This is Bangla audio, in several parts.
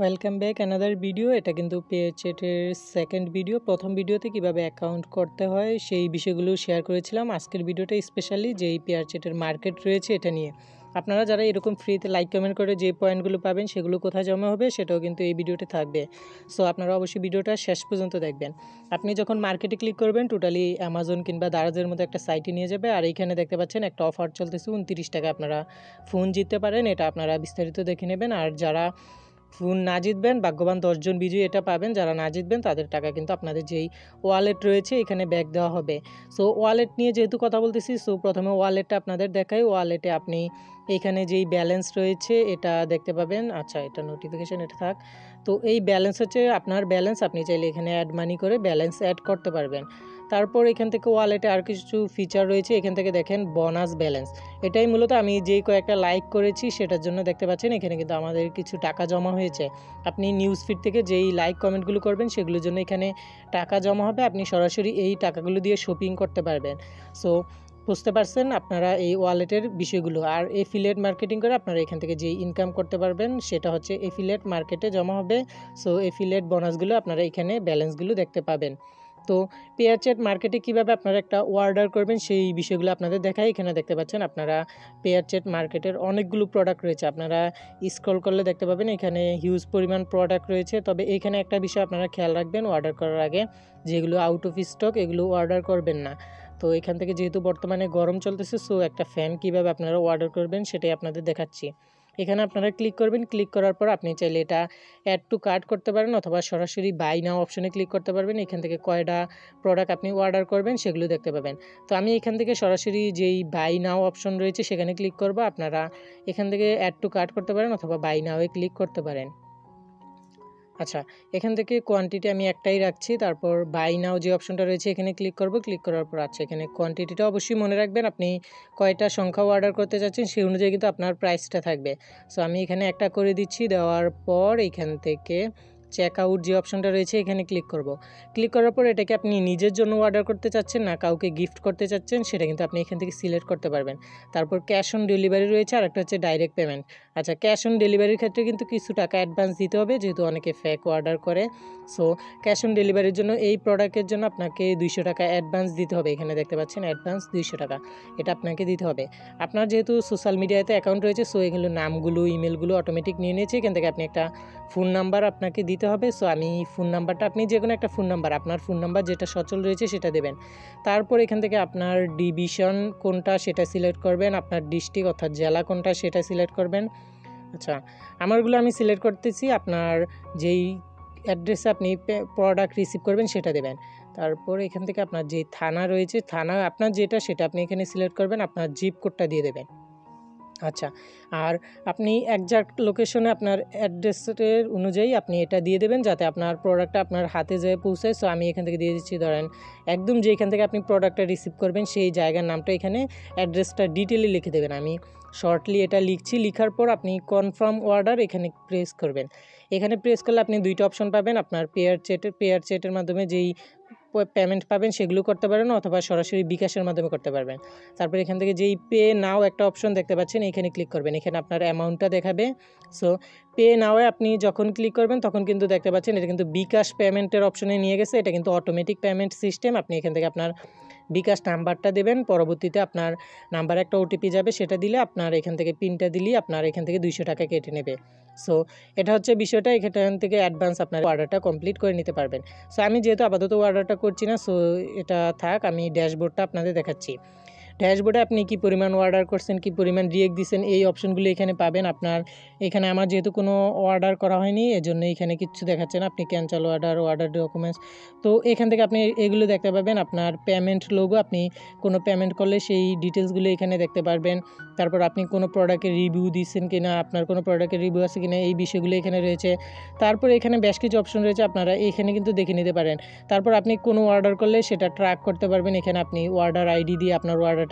Welcome back another video. এটা কিন্তু পেচ্যাটের সেকেন্ড ভিডিও। প্রথম ভিডিওতে কিভাবে অ্যাকাউন্ট করতে হয় সেই বিষয়গুলো শেয়ার করেছিলাম। আজকের ভিডিওটা স্পেশালি যেই পেচ্যাটের মার্কেট রয়েছে এটা নিয়ে। আপনারা যারা এরকম ফ্রিতে লাইক কমেন্ট করে যে পয়েন্টগুলো পাবেন সেগুলো কোথায় জমা হবে সেটাও কিন্তু এই ভিডিওতে থাকবে। সো আপনারা অবশ্যই ভিডিওটা শেষ পর্যন্ত দেখবেন। আপনি যখন মার্কেটে ক্লিক করবেন টোটালি অ্যামাজন কিংবা দারাজের মতো একটা সাইটে নিয়ে যাবে। আর এইখানে দেখতে পাচ্ছেন একটা অফার চলতেছে, 29 টাকা আপনারা ফোন জিততে পারেন। এটা আপনারা বিস্তারিত দেখে নেবেন। আর যারা ফোন না জিতবেন, ভাগ্যবান 10 জন বিজয়ী এটা পাবেন। যারা না জিতবেন তাদের টাকা কিন্তু আপনাদের যেই ওয়ালেট রয়েছে এখানে ব্যাক দেওয়া হবে। সো ওয়ালেট নিয়ে যেহেতু কথা বলতেছি, সো প্রথমে ওয়ালেটটা আপনাদের দেখাই। ওয়ালেটে আপনি এখানে যেই ব্যালেন্স রয়েছে এটা দেখতে পাবেন। আচ্ছা, এটা নোটিফিকেশন এটা থাক। তো এই ব্যালেন্স হচ্ছে আপনার ব্যালেন্স। আপনি চাইলে এখানে অ্যাড মানি করে ব্যালেন্স অ্যাড করতে পারবেন। তারপর এখান থেকে ওয়ালেটে আর কিছু ফিচার রয়েছে। এখান থেকে দেখেন বোনাস ব্যালেন্স। এটাই মূলত আমি যেই কয়েকটা লাইক করেছি সেটার জন্য দেখতে পাচ্ছেন এখানে কিন্তু আমাদের কিছু টাকা জমা হয়েছে। আপনি নিউজ ফিড থেকে যেই লাইক কমেন্টগুলো করবেন সেগুলোর জন্য এখানে টাকা জমা হবে। আপনি সরাসরি এই টাকাগুলো দিয়ে শপিং করতে পারবেন। সো বুঝতে পারছেন আপনারা এই ওয়ালেটের বিষয়গুলো। আর এফিলিয়েট মার্কেটিং করে আপনারা এখান থেকে যেই ইনকাম করতে পারবেন সেটা হচ্ছে এফিলিয়েট মার্কেটে জমা হবে। সো এফিলিয়েট বোনাসগুলো আপনারা এখানে ব্যালেন্সগুলো দেখতে পাবেন। তো পেয়ারচ্যাট মার্কেটে কীভাবে আপনারা একটা অর্ডার করবেন সেই বিষয়গুলো আপনাদের দেখায়। এখানে দেখতে পাচ্ছেন আপনারা পেয়ারচ্যাট মার্কেটের অনেকগুলো প্রোডাক্ট রয়েছে। আপনারা স্ক্রল করলে দেখতে পাবেন এখানে হিউজ পরিমাণ প্রোডাক্ট রয়েছে। তবে এখানে একটা বিষয় আপনারা খেয়াল রাখবেন অর্ডার করার আগে, যেগুলো আউট অফ স্টক এগুলো অর্ডার করবেন না। তো এখান থেকে যেহেতু বর্তমানে গরম চলতেছে, সো একটা ফ্যান কীভাবে আপনারা অর্ডার করবেন সেটাই আপনাদের দেখাচ্ছি। এখানে আপনারা ক্লিক করবেন। ক্লিক করার পর আপনি চাইলে এটা অ্যাড টু কার্ট করতে পারেন অথবা সরাসরি বাই নাও অপশনে ক্লিক করতে পারবেন। এখান থেকে কয়টা প্রোডাক্ট আপনি অর্ডার করবেন সেগুলো দেখতে পাবেন। তো আমি এখান থেকে সরাসরি যেই বাই নাও অপশন রয়েছে সেখানে ক্লিক করব। আপনারা এখান থেকে অ্যাড টু কার্ট করতে পারেন অথবা বাই নাওয়ে ক্লিক করতে পারেন। আচ্ছা, এখান থেকে কোয়ান্টিটি আমি একটাই রাখছি। তারপর বাই নাও যে অপশনটা রয়েছে এখানে ক্লিক করব। ক্লিক করার পর আচ্ছা, এখানে কোয়ান্টিটিটা অবশ্যই মনে রাখবেন। আপনি কয়টা সংখ্যা অর্ডার করতে চাচ্ছেন সেই অনুযায়ী কিন্তু আপনার প্রাইসটা থাকবে। সো আমি এখানে একটা করে দিচ্ছি। দেওয়ার পর এখান থেকে চেক আউট যে অপশনটা রয়েছে এখানে ক্লিক করব। ক্লিক করার পর এটাকে আপনি নিজের জন্য অর্ডার করতে চাচ্ছেন না কাউকে গিফট করতে চাচ্ছেন সেটা কিন্তু আপনি এখান থেকে সিলেক্ট করতে পারবেন। তারপর ক্যাশ অন ডেলিভারি রয়েছে আর একটা হচ্ছে ডাইরেক্ট পেমেন্ট। আচ্ছা, ক্যাশ অন ডেলিভারির ক্ষেত্রে কিন্তু কিছু টাকা অ্যাডভান্স দিতে হবে যেহেতু অনেকে ফেক অর্ডার করে। সো ক্যাশ অন ডেলিভারির জন্য এই প্রোডাক্টের জন্য আপনাকে 200 টাকা অ্যাডভান্স দিতে হবে। এখানে দেখতে পাচ্ছেন অ্যাডভান্স 200 টাকা, এটা আপনাকে দিতে হবে। আপনার যেহেতু সোশ্যাল মিডিয়াতে অ্যাকাউন্ট রয়েছে, সো এগুলো নামগুলো ইমেলগুলো অটোমেটিক নিয়ে নিয়েছে। এখান থেকে আপনি একটা ফোন নাম্বার আপনাকে দিতে হবে। সো আমি ফোন নাম্বারটা, আপনি যে কোনো একটা ফোন নাম্বার, আপনার ফোন নাম্বার যেটা সচল রয়েছে সেটা দেবেন। তারপর এখান থেকে আপনার ডিভিশন কোনটা সেটা সিলেক্ট করবেন, আপনার ডিস্ট্রিক্ট অর্থাৎ জেলা কোনটা সেটা সিলেক্ট করবেন। আচ্ছা, আমারগুলো আমি সিলেক্ট করতেছি। আপনার যেই অ্যাড্রেসে আপনি প্রোডাক্ট রিসিভ করবেন সেটা দেবেন। তারপর এখান থেকে আপনার যে থানা রয়েছে, থানা আপনার যেটা সেটা আপনি এখানে সিলেক্ট করবেন, আপনার জিপ কোডটা দিয়ে দেবেন। আচ্ছা, আর আপনি একজ্যাক্ট লোকেশনে আপনার অ্যাড্রেসের অনুযায়ী আপনি এটা দিয়ে দেবেন যাতে আপনার প্রোডাক্টটা আপনার হাতে যেয়ে পৌঁছায়। সো আমি এখান থেকে দিয়ে দিচ্ছি, ধরেন একদম যেখান থেকে আপনি প্রোডাক্টটা রিসিভ করবেন সেই জায়গার নামটা এখানে অ্যাড্রেসটা ডিটেলে লিখে দেবেন। আমি শর্টলি এটা লিখছি। লিখার পর আপনি কনফার্ম অর্ডার এখানে প্রেস করবেন। এখানে প্রেস করলে আপনি দুইটা অপশন পাবেন। আপনার পেয়ারচ্যাটের মাধ্যমে যেই পেমেন্ট পাবেন সেগুলো করতে পারেন অথবা সরাসরি বিকাশের মাধ্যমে করতে পারবেন। তারপর এখান থেকে যেই পে নাও একটা অপশন দেখতে পাচ্ছেন এখানে ক্লিক করবেন। এখানে আপনার অ্যামাউন্টটা দেখাবে। সো পে নাওয়ে আপনি যখন ক্লিক করবেন তখন কিন্তু দেখতে পাচ্ছেন এটা কিন্তু বিকাশ পেমেন্টের অপশনে নিয়ে গেছে। এটা কিন্তু অটোমেটিক পেমেন্ট সিস্টেম। আপনি এখান থেকে আপনার বিকাশ নাম্বারটা দেবেন। পরবর্তীতে আপনার নাম্বারে একটা ওটিপি যাবে, সেটা দিলে আপনার এখান থেকে পিনটা দিলেই আপনার এখান থেকে 200 টাকা কেটে নেবে। সো এটা হচ্ছে বিষয়টা। এখান থেকে অ্যাডভান্স আপনার অর্ডারটা কমপ্লিট করে নিতে পারবেন। সো আমি যেহেতু আপাতত অর্ডারটা করছি না, সো এটা থাক। আমি ড্যাশবোর্ডটা আপনাদের দেখাচ্ছি। ড্যাশবোর্ডে আপনি কী পরিমাণ অর্ডার করছেন, কী পরিমাণ রিয়েক্ট দিচ্ছেন এই অপশনগুলো এখানে পাবেন। আপনার এখানে আমার যেহেতু কোনো অর্ডার করা হয়নি এজন্য এখানে কিচ্ছু দেখাচ্ছে না। আপনি ক্যান্সেল অর্ডার, অর্ডার ডকুমেন্টস, তো এখান থেকে আপনি এগুলো দেখতে পাবেন। আপনার পেমেন্ট লোগো, আপনি কোনো পেমেন্ট করলে সেই ডিটেলসগুলো এখানে দেখতে পারবেন। তারপর আপনি কোনো প্রোডাক্টের রিভিউ দিচ্ছেন কিনা, আপনার কোনো প্রোডাক্টের রিভিউ আছে কিনা এই বিষয়গুলো এখানে রয়েছে। তারপর এখানে বেশ কিছু অপশন রয়েছে, আপনারা এখানে কিন্তু দেখে নিতে পারেন। তারপর আপনি কোনো অর্ডার করলে সেটা ট্র্যাক করতে পারবেন। এখানে আপনি অর্ডার আইডি দিয়ে আপনার অর্ডারটা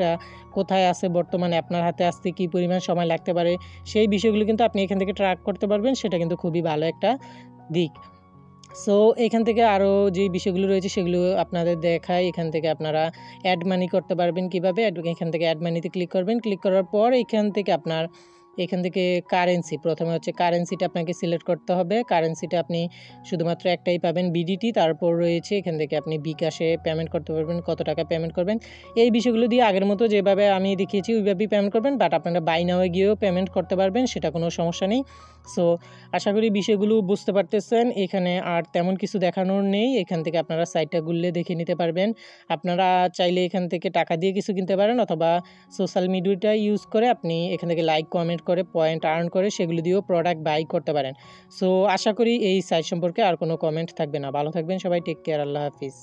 কোথায় আছে, বর্তমানে আপনার হাতে আসতে কী পরিমাণ সময় লাগতে পারে সেই বিষয়গুলো কিন্তু আপনি এখান থেকে ট্র্যাক করতে পারবেন। সেটা কিন্তু খুবই ভালো একটা দিক। সো এখান থেকে আরও যেই বিষয়গুলো রয়েছে সেগুলো আপনাদের দেখায়। এখান থেকে আপনারা অ্যাড মানি করতে পারবেন কীভাবে। এখান থেকে অ্যাড মানিতে ক্লিক করবেন। ক্লিক করার পর এখান থেকে আপনার এখান থেকে কারেন্সি, প্রথমে হচ্ছে কারেন্সিটা আপনাকে সিলেক্ট করতে হবে। কারেন্সিটা আপনি শুধুমাত্র একটাই পাবেন, বিডিটি। তারপর রয়েছে এখান থেকে আপনি বিকাশে পেমেন্ট করতে পারবেন, কত টাকা পেমেন্ট করবেন। এই বিষয়গুলো দিয়ে আগের মতো যেভাবে আমি দেখিয়েছি ওইভাবেই পেমেন্ট করবেন, বাট আপনারা বাই নাওয়ে গিয়েও পেমেন্ট করতে পারবেন, সেটা কোনো সমস্যা নেই। সো আশা করি বিষয়গুলো বুঝতে পারতেছেন। এখানে আর তেমন কিছু দেখানোর নেই, এখান থেকে আপনারা সাইটটা ঘুরলে দেখে নিতে পারবেন। আপনারা চাইলে এখান থেকে টাকা দিয়ে কিছু কিনতে পারেন, অথবা সোশ্যাল মিডিয়াটা ইউজ করে আপনি এখান থেকে লাইক কমেন্ট করে পয়েন্ট আর্ন করে সেগুলো দিয়েও প্রোডাক্ট বাই করতে পারেন। সো আশা করি এই সাইট সম্পর্কে আর কোনো কমেন্ট থাকবে না। ভালো থাকবেন সবাই, টেক কেয়ার, আল্লাহ হাফিজ।